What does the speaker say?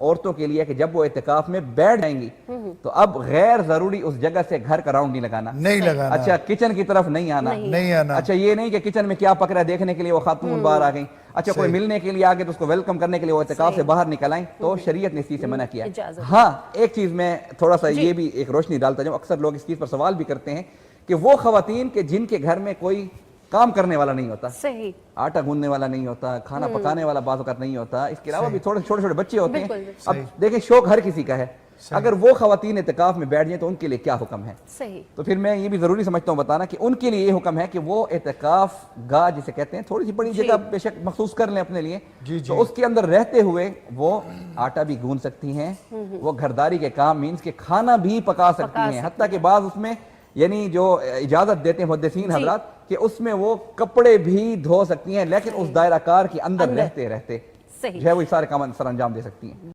عورتوں کے لیے کہ جب وہ اعتکاف میں بیٹھ جائیں گی تو اب غیر ضروری اس جگہ سے گھر کا راؤنڈ نہیں لگانا، اچھا کچن کی طرف نہیں آنا، اچھا یہ نہیں کہ کچن میں کیا پک رہا ہے دیکھنے کے لیے وہ خاتون باہر آ گئی، اچھا کوئی ملنے کے لیے آگے تو اس کو ویلکم کرنے کے لیے وہ اعتکاف سے باہر نکل آئیں، تو شریعت نے اس چیز سے منع کیا۔ ہاں ایک چیز میں تھوڑا سا یہ بھی ایک روشنی ڈالتا جاؤں، اکثر لوگ اس چیز پر سوال بھی کرتے ہیں کہ وہ خواتین کہ جن کے گھر میں کوئی کام کرنے والا نہیں ہوتا، آٹا گوندنے والا نہیں ہوتا، کھانا پکانے والا بعض اوقات نہیں ہوتا، اس کے علاوہ بھی چھوٹے چھوٹے بچے ہوتے ہیں، اب دیکھیں شوق ہر کسی کا ہے، اگر وہ خواتین اعتکاف میں بیٹھ جائیں تو ان کے لیے کیا حکم ہے؟ تو پھر میں یہ بھی ضروری سمجھتا ہوں بتانا کہ ان کے لیے یہ حکم ہے کہ وہ اعتکاف گاہ جسے کہتے ہیں تھوڑی سی بڑی جگہ بے شک مخصوص کر لیں اپنے لیے، تو اس کے اندر رہتے ہوئے وہ آٹا بھی گوند سکتی ہیں، وہ گھرداری کے کام مینز کہ کھانا بھی پکا سکتی ہیں، حتیٰ کہ بعض اس میں یعنی جو اجازت دیتے ہیں محدثین حضرات کہ اس میں وہ کپڑے بھی دھو سکتی ہیں، لیکن اس دائرہ کار کے اندر رہتے جو ہے وہ سارے کام سر انجام دے سکتی ہیں۔